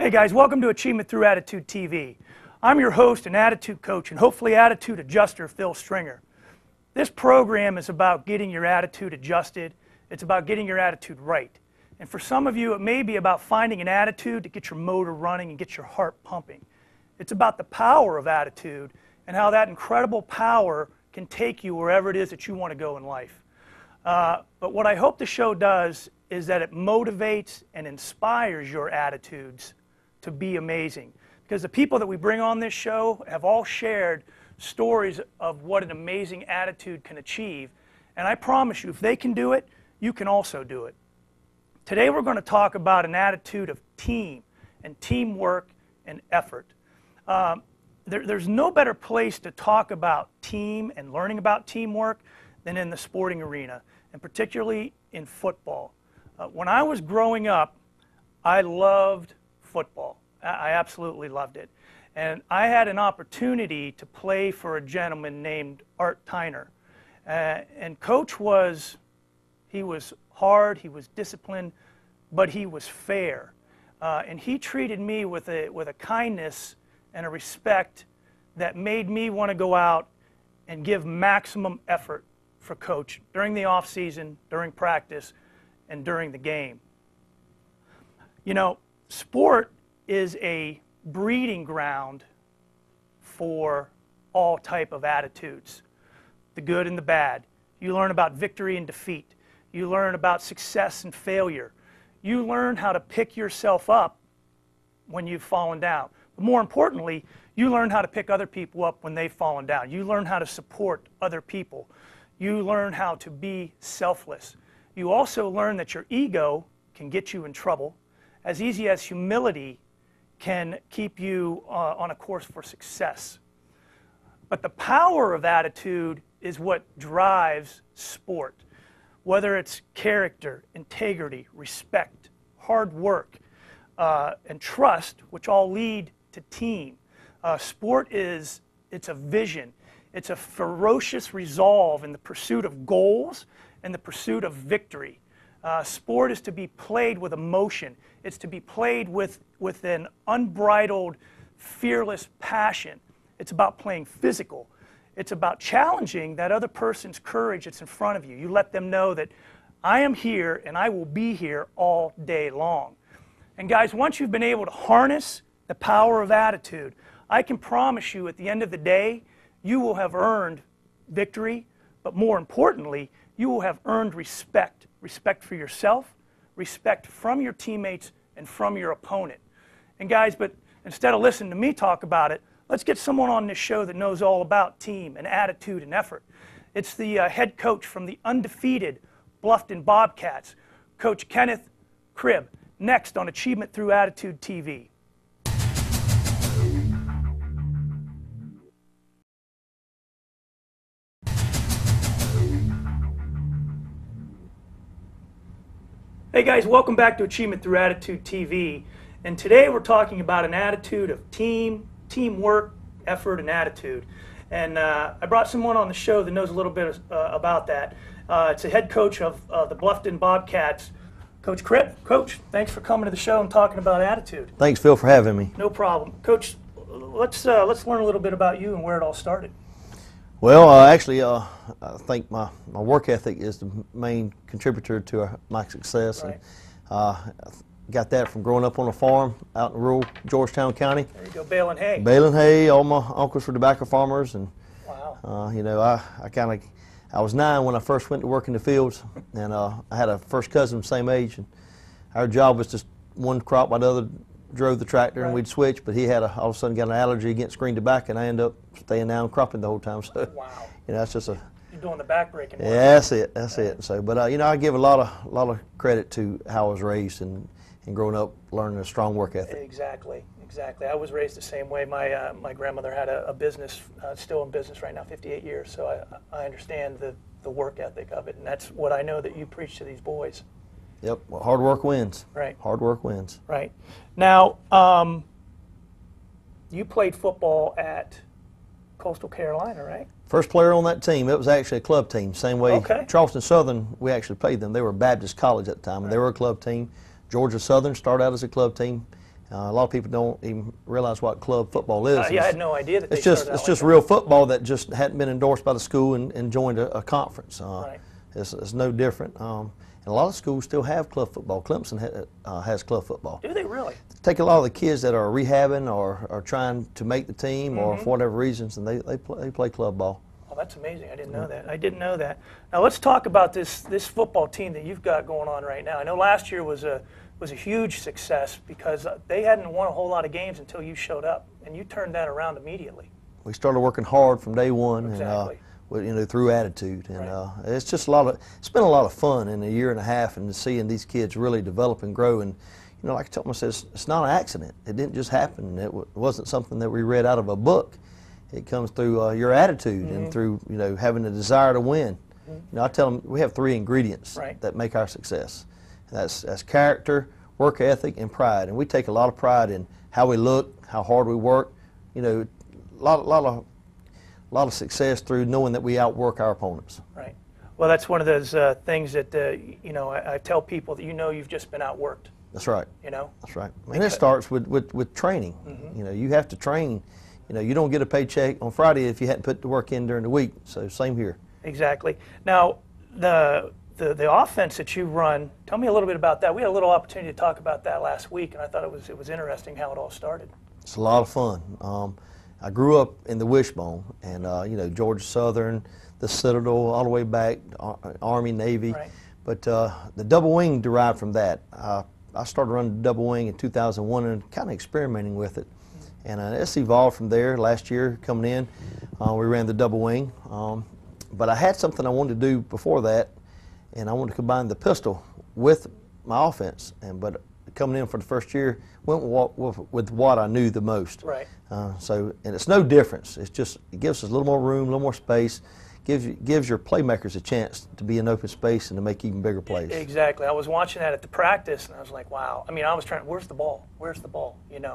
Hey guys, welcome to Achievement Through Attitude TV. I'm your host and attitude coach and hopefully attitude adjuster, Phil Stringer. This program is about getting your attitude adjusted. It's about getting your attitude right. And for some of you, it may be about finding an attitude to get your motor running and get your heart pumping. It's about the power of attitude and how that incredible power can take you wherever it is that you want to go in life. But what I hope the show does is that it motivates and inspires your attitudes to be amazing. Because the people that we bring on this show have all shared stories of what an amazing attitude can achieve. And I promise you, if they can do it, you can also do it. Today we're going to talk about an attitude of team and teamwork and effort. There's no better place to talk about team and learning about teamwork than in the sporting arena, and particularly in football. When I was growing up, I loved football. I absolutely loved it. And I had an opportunity to play for a gentleman named Art Tyner. And Coach he was hard, he was disciplined, but he was fair. And he treated me with a kindness and a respect that made me want to go out and give maximum effort for Coach during the off season, during practice, and during the game. You know, sport is a breeding ground for all type of attitudes, the good and the bad. You learn about victory and defeat. You learn about success and failure. You learn how to pick yourself up when you've fallen down. But more importantly, you learn how to pick other people up when they've fallen down. You learn how to support other people. You learn how to be selfless. You also learn that your ego can get you in trouble, as easy as humility can keep you on a course for success. But the power of attitude is what drives sport. Whether it's character, integrity, respect, hard work, and trust, which all lead to team. Sport it's a vision. It's a ferocious resolve in the pursuit of goals and the pursuit of victory. Sport is to be played with emotion. It's to be played with an unbridled, fearless passion. It's about playing physical. It's about challenging that other person's courage that's in front of you. You let them know that I am here and I will be here all day long. And guys, once you've been able to harness the power of attitude, I can promise you at the end of the day, you will have earned victory, but more importantly, you will have earned respect. Respect for yourself, respect from your teammates, and from your opponent. And guys, but instead of listening to me talk about it, let's get someone on this show that knows all about team and attitude and effort. It's the head coach from the undefeated Bluffton Bobcats, Coach Kenneth Cribb, next on Achievement Through Attitude TV. Hey guys, welcome back to Achievement Through Attitude TV. And today we're talking about an attitude of teamwork, effort, and attitude. And I brought someone on the show that knows a little bit about that. It's a head coach of the Bluffton Bobcats, Coach Cribb. Coach, thanks for coming to the show and talking about attitude. Thanks, Phil, for having me. No problem. Coach, let's learn a little bit about you and where it all started. Well, actually, I think my work ethic is the main contributor to my success. Right. And got that from growing up on a farm out in rural Georgetown County. There you go, baling hay. Baling hay. All my uncles were tobacco farmers, and wow. you know, I was 9 when I first went to work in the fields, and I had a first cousin the same age, and our job was just one crop by the other. Drove the tractor, right. And we'd switch, but he had all of a sudden got an allergy against green tobacco, and I ended up staying down cropping the whole time. So, wow. You know, that's just You're doing the backbreaking work. Yeah, that's it. So, but you know, I give a lot of credit to how I was raised and growing up, learning a strong work ethic. Exactly. I was raised the same way. My grandmother had a business, still in business right now, 58 years. So I understand the work ethic of it, and that's what I know that you preach to these boys. Yep, well, hard work wins. Right. Hard work wins. Right. Now, you played football at Coastal Carolina, right? First player on that team. It was actually a club team. Same way Charleston Southern, we actually played them. They were Baptist College at the time, and they were a club team. Georgia Southern started out as a club team. A lot of people don't even realize what club football is. Yeah, I had no idea that it's just real football that just hadn't been endorsed by the school and joined a conference. Right. It's no different. And a lot of schools still have club football. Clemson has club football. Do they really? Take a lot of the kids that are rehabbing or are trying to make the team or for whatever reasons, and they play club ball. Oh, that's amazing. I didn't know that. I didn't know that. Now let's talk about this football team that you've got going on right now. I know last year was a huge success because they hadn't won a whole lot of games until you showed up, and you turned that around immediately. We started working hard from day one, Exactly. and through attitude, and Right. it's just it's been a lot of fun in a year and a half, and seeing these kids really develop and grow. And like I told myself, it's not an accident. It didn't just happen. It wasn't something that we read out of a book. It comes through your attitude and through having a desire to win. I tell them we have 3 ingredients Right. that make our success. That's character, work ethic, and pride. And we take a lot of pride in how we look, how hard we work. A lot of success through knowing that we outwork our opponents. Right. Well, that's one of those things that I tell people that you've just been outworked. That's right. That's right. And it starts with training. You have to train. You don't get a paycheck on Friday if you hadn't put the work in during the week. So same here. Exactly. Now, the offense that you run, tell me a little bit about that. We had a little opportunity to talk about that last week, and I thought it was interesting how it all started. It's a lot of fun. I grew up in the Wishbone, and Georgia Southern, the Citadel, all the way back, Army, Navy. Right. But the double wing derived from that. I started running the double wing in 2001 and kind of experimenting with it. And it's evolved from there. Last year coming in, we ran the double wing. But I had something I wanted to do before that, and I wanted to combine the pistol with my offense. But coming in for the first year, went with what I knew the most. Right. And it's no difference. It gives us a little more room, a little more space. Gives your playmakers a chance to be in open space and to make even bigger plays. Exactly. I was watching that at the practice, and I was like, wow. I mean, I was trying. Where's the ball? Where's the ball? And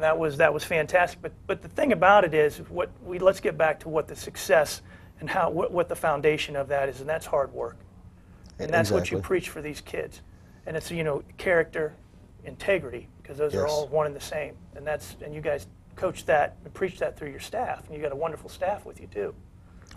that was fantastic. But the thing about it is, let's get back to what the success and what the foundation of that is, and that's hard work. And that's what you preach for these kids. And it's character, integrity, because those are all one and the same. And you guys coach that and preach that through your staff, and you got a wonderful staff with you too.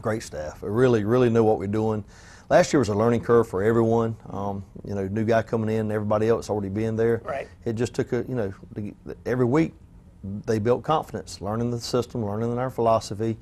Great staff. We really know what we're doing. Last year was a learning curve for everyone. New guy coming in, everybody else already being there. Right. It just took every week they built confidence, learning the system, learning our philosophy,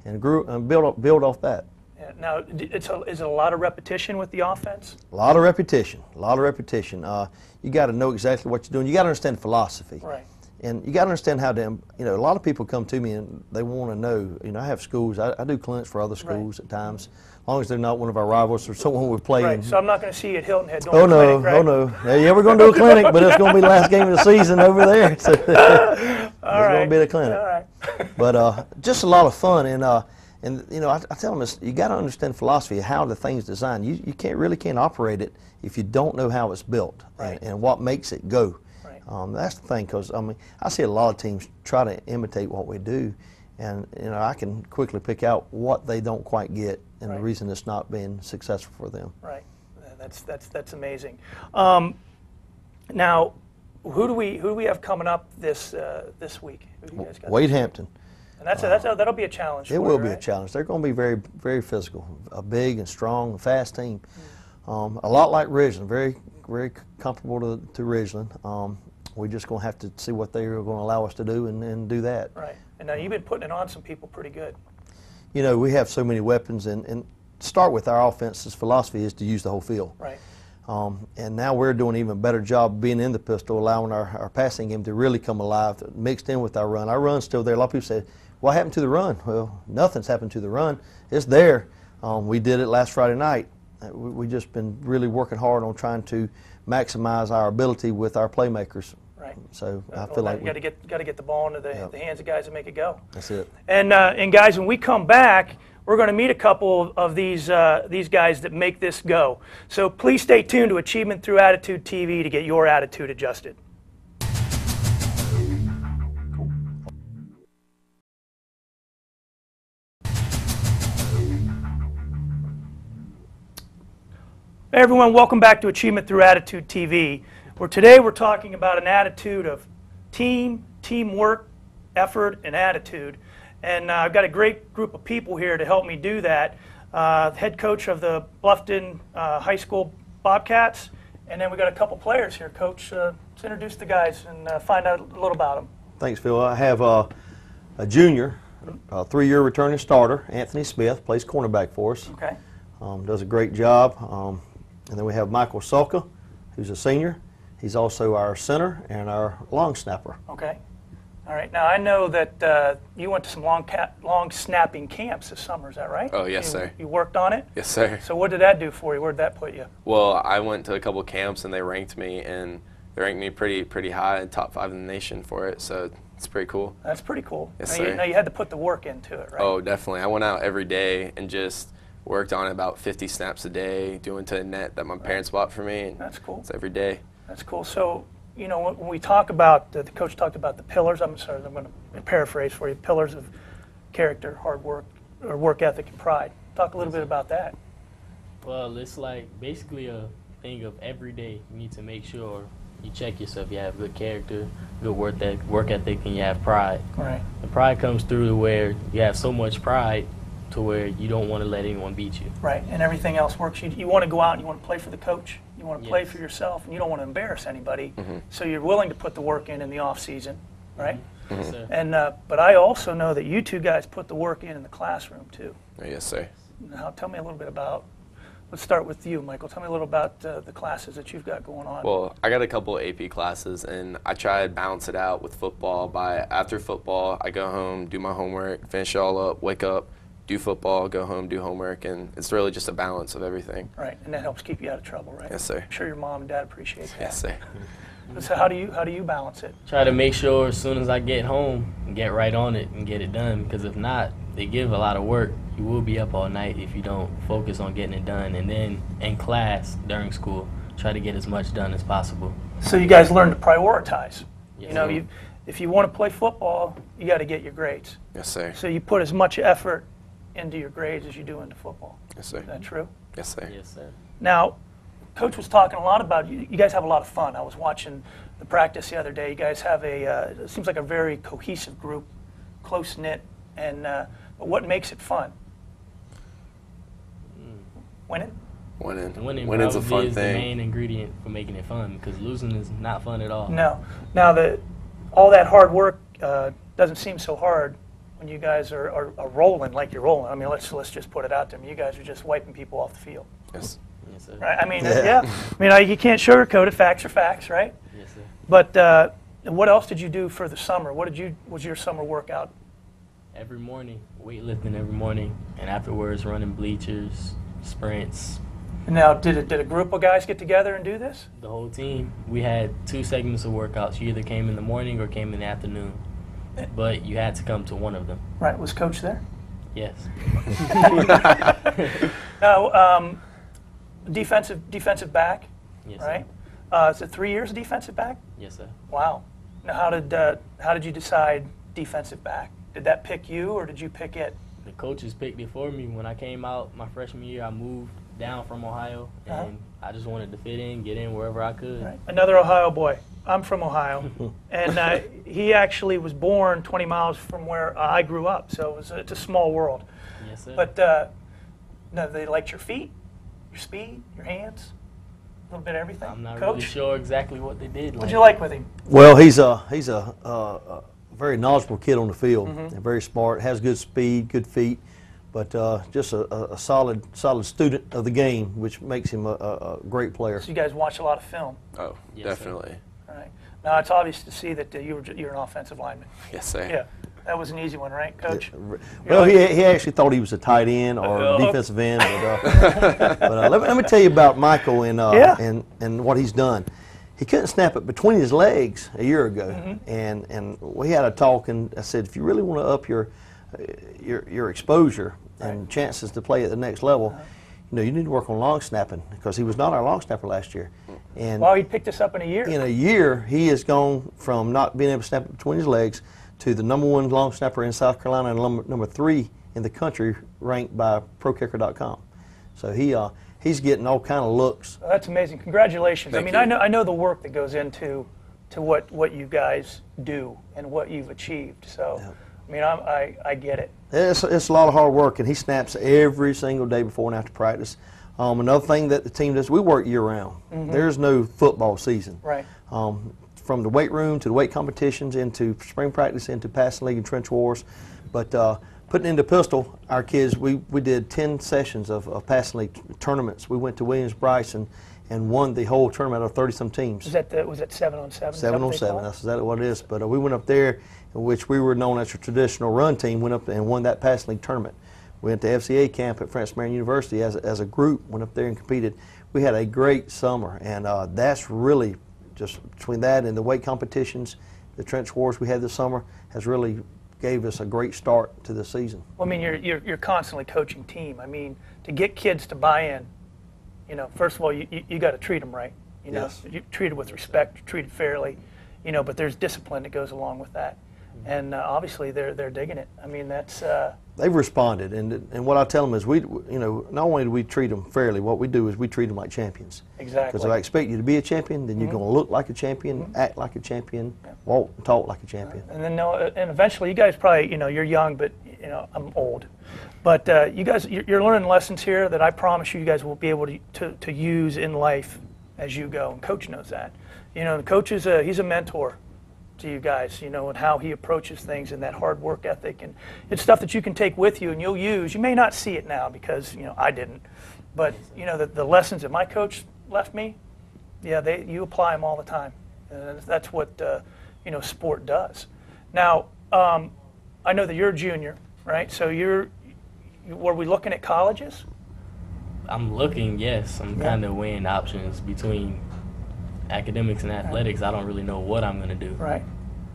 and grew and build off that. Yeah. Now, is it a lot of repetition with the offense? A lot of repetition. You got to know exactly what you're doing. You got to understand philosophy. Right. And you got to understand how to, a lot of people come to me and they want to know, I have schools, I do clinics for other schools at times, as long as they're not one of our rivals or someone we're playing. Right, so I'm not going to see you at Hilton Head doing a clinic, right? Oh, no. Yeah, we're going to do a clinic, but it's going to be the last game of the season over there. So it's going to be the clinic. All right. But just a lot of fun. And I tell them, you got to understand philosophy, how the thing's designed. You can't operate it if you don't know how it's built and what makes it go. That's the thing, because I see a lot of teams try to imitate what we do, and I can quickly pick out what they don't quite get and the reason it's not being successful for them. Right, that's amazing. Now, who do we have coming up this week? Who do you guys got? Wade Hampton. And that'll be a challenge. It will be a challenge. They're going to be very, very physical, a big and strong and fast team. A lot like Ridgeland, very, very comparable to Ridgeland. We're just going to have to see what they're going to allow us to do and do that. Right. And now you've been putting it on some people pretty good. We have so many weapons, and start with our offense's philosophy is to use the whole field. Right. And now we're doing an even better job being in the pistol, allowing our passing game to really come alive, mixed in with our run. Our run's still there. A lot of people say, what happened to the run? Well, nothing's happened to the run. It's there. We did it last Friday night. We've just been really working hard on trying to maximize our ability with our playmakers. Right. So I feel like you got to get the ball into the hands of guys that make it go. That's it. And guys, when we come back, we're going to meet a couple of these guys that make this go. So please stay tuned to Achievement Through Attitude TV to get your attitude adjusted. Hey everyone, welcome back to Achievement Through Attitude TV, where today we're talking about an attitude of teamwork, effort, and attitude. And I've got a great group of people here to help me do that. Head coach of the Bluffton High School Bobcats, and then we got a couple players here. Coach, let's introduce the guys and find out a little about them. Thanks, Phil. I have a junior, a 3-year returning starter, Anthony Smith, plays cornerback for us. Okay. Does a great job. And then we have Michael Sulka, who's a senior. He's also our center and our long snapper. Okay. All right. Now, I know that you went to some long snapping camps this summer. Is that right? Oh, yes, sir. You worked on it? Yes, sir. So what did that do for you? Where did that put you? Well, I went to a couple camps and they ranked me, and they ranked me pretty high, top 5 in the nation for it. So it's pretty cool. That's pretty cool. Yes, now, sir. Now you had to put the work into it, right? Oh, definitely. I went out every day and just worked on about 50 snaps a day, doing to the net that my parents bought for me. And that's cool. It's every day. That's cool. So, you know, when we talk about, the coach talked about the pillars, I'm sorry, I'm going to paraphrase for you, pillars of character, hard work, or work ethic and pride. Talk a little bit about that. Well, it's like basically a thing of every day you need to make sure you check yourself. You have good character, good work ethic, and you have pride. Right. The pride comes through where you have so much pride to where you don't want to let anyone beat you. Right, and everything else works. You want to go out and you want to play for the coach. You want to play Yes. for yourself, and you don't want to embarrass anybody. So you're willing to put the work in the off season, right? Yes, sir. And but I also know that you two guys put the work in the classroom too. Oh, yes, sir. Now, tell me a little bit about. Let's start with you, Michael. Tell me a little about the classes that you've got going on. Well, I got a couple of AP classes, and I try to balance it out with football. After football, I go home, do my homework, finish it all up, wake up, do football, go home, do homework, and it's really just a balance of everything. Right, and that helps keep you out of trouble, right? Yes, sir. I'm sure your mom and dad appreciate that. Yes, sir. So how do you balance it? Try to make sure as soon as I get home, get right on it and get it done. Because if not, they give a lot of work. You will be up all night if you don't focus on getting it done. And then in class, during school, try to get as much done as possible. So you guys learn to prioritize. Yes, You know, sir. if you want to play football, you got to get your grades. Yes, sir. So you put as much effort into your grades as you do into football. Yes, sir. Is that true? Yes, sir. Yes, sir. Now, Coach was talking a lot about you guys have a lot of fun. I was watching the practice the other day. You guys have it seems like a very cohesive group, close knit, and but what makes it fun? Winning? Winning Winning's a probably fun is the thing. main ingredient for making it fun, because losing is not fun at all. No. Now all that hard work doesn't seem so hard when you guys are rolling like you're rolling. I mean, let's just put it out there. I mean, you guys are just wiping people off the field, Yes. Yes, sir. right? I mean, Yeah. I mean, you can't sugarcoat it. Facts are facts, right? Yes, sir. But what else did you do for the summer? Was your summer workout? Every morning, weightlifting every morning, and afterwards running bleachers, sprints, Now, did a group of guys get together and do this? the whole team. We had 2 segments of workouts. You either came in the morning or came in the afternoon, but you had to come to one of them. Right. Was Coach there? Yes. Now, defensive back, Yes, right? sir. Is it 3 years of defensive back? Yes, sir. Wow. Now, how did you decide defensive back? Did that pick you, or did you pick it? The coaches picked it for me. When I came out my freshman year, I moved down from Ohio, Uh-huh. and I just wanted to fit in, get in wherever I could. Right. Another Ohio boy. I'm from Ohio, and he actually was born 20 miles from where I grew up. So it's a small world. Yes, sir. But no, they liked your feet, your speed, your hands, a little bit of everything. I'm not Coach, really sure exactly what they did. what'd you like with him? Well, he's a very knowledgeable kid on the field, Mm-hmm. and very smart, has good speed, good feet, but just a solid student of the game, which makes him a great player. So you guys watch a lot of film, Oh, Yes, sir. definitely. right? Now it's obvious to see that you're an offensive lineman. Yes, sir. Yeah, that was an easy one, right, Coach? Well, he actually thought he was a tight end or Oh. defensive end, but let me tell you about Michael Yeah. and what he's done. He couldn't snap it between his legs a year ago, and we had a talk, and I said, if you really want to up your exposure and chances to play at the next level, you need to work on long snapping, because he was not our long snapper last year. And Wow, he picked this up in a year. in a year, he has gone from not being able to snap it between his legs to the #1 long snapper in South Carolina and number 3 in the country, ranked by ProKicker.com. So he's getting all kind of looks. That's amazing. Congratulations. Thank I you. know the work that goes into to what you guys do and what you've achieved. So, I mean, I get it. It's a lot of hard work, and he snaps every single day before and after practice. Another thing that the team does, we work year-round. There's no football season. Right. From the weight room to the weight competitions, into spring practice, into passing league and trench wars. But putting into pistol, our kids, we did 10 sessions of passing league tournaments. We went to Williams-Brice and won the whole tournament of 30-some teams. Was that 7-on-7? 7-on-7, that's exactly what it is. But we went up there, in which we were known as a traditional run team, went up and won that passing league tournament. We went to FCA camp at Francis Marion University as a group, went up there and competed. We had a great summer, and that's really just between that and the weight competitions, the trench wars we had this summer has really gave us a great start to the season. Well, I mean, you're constantly coaching team. I mean, to get kids to buy in, you know, first of all, you got to treat them right. You know, Yes. you treat it with respect, treat it fairly, you know. But there's discipline that goes along with that, and obviously they're digging it. I mean, that's. They've responded, and what I tell them is not only do we treat them fairly, what we do is we treat them like champions. Exactly. Because if I expect you to be a champion, then you're going to look like a champion, act like a champion, walk and talk like a champion. And then and eventually, you guys probably, you know, you're young, but you know, I'm old. But you guys, you're learning lessons here that I promise you guys will be able to use in life as you go. And Coach knows that. You know, the coach he's a mentor to you guys, you know, and how he approaches things and that hard work ethic. And it's stuff that you can take with you and you'll use. You may not see it now because, you know, I didn't. But, you know, the lessons that my coach left me, yeah, you apply them all the time. And that's what, you know, sport does. Now, I know that you're a junior, right? So were we looking at colleges? I'm looking, yes. I'm kind of weighing options between academics and athletics. I don't really know what I'm going to do. Right.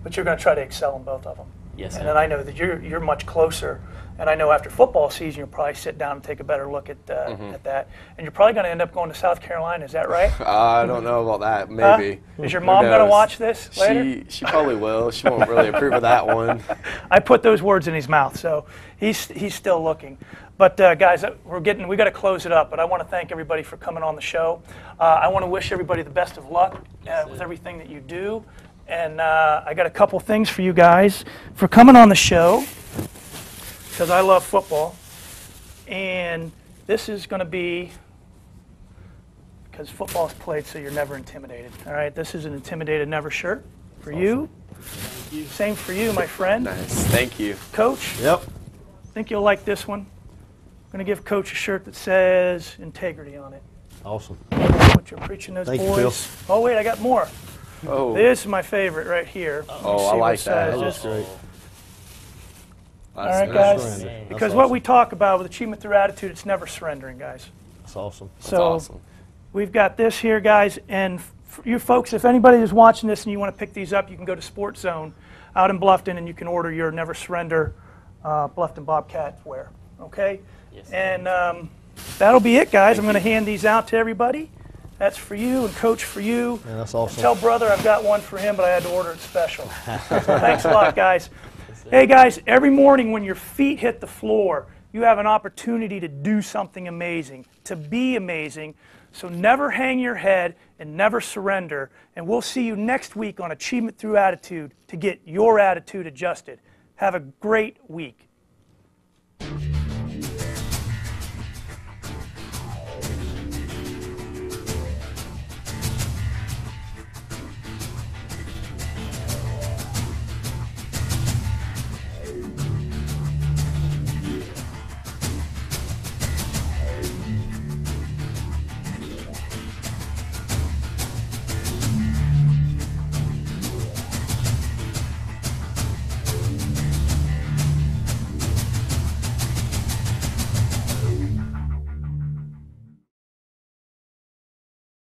But you're going to try to excel in both of them. Yes, sir. And then I know that you're much closer. And I know after football season, you'll probably sit down and take a better look at that. And you're probably going to end up going to South Carolina. Is that right? I don't know about that. Maybe. Is your mom going to watch this later? She probably will. She won't really approve of that one. I put those words in his mouth, so he's still looking. But guys, we got to close it up. But I want to thank everybody for coming on the show. I want to wish everybody the best of luck with everything that you do. And I got a couple things for you guys for coming on the show, because I love football. And this is going to be, because football's played so you're never intimidated. All right, this is an Intimidated Never shirt for you. Same for you, my friend. Nice. Thank you. Coach, Yep. I think you'll like this one. I'm going to give Coach a shirt that says integrity on it. Awesome. What you're preaching those Thank you, boys. Phil. Oh, wait, I got more. Oh. This is my favorite right here. Let me Oh, see I what like it that. says. That Just- Great. all right, guys. Surrender. Because That's what awesome. we talk about with Achievement Through Attitude, it's never surrendering, guys. That's awesome. So awesome. we've got this here, guys. And for you folks, if anybody is watching this and you want to pick these up, you can go to Sports Zone out in Bluffton and you can order your Never Surrender Bluffton Bobcat wear. Okay? Yes, sir. And that'll be it, guys. I'm going to hand these out to everybody. That's for you, and Coach for you. Yeah, that's awesome. Tell brother I've got one for him, but I had to order it special. So thanks a lot, guys. Hey, guys, every morning when your feet hit the floor, you have an opportunity to do something amazing, to be amazing. So never hang your head and never surrender. And we'll see you next week on Achievement Through Attitude to get your attitude adjusted. Have a great week.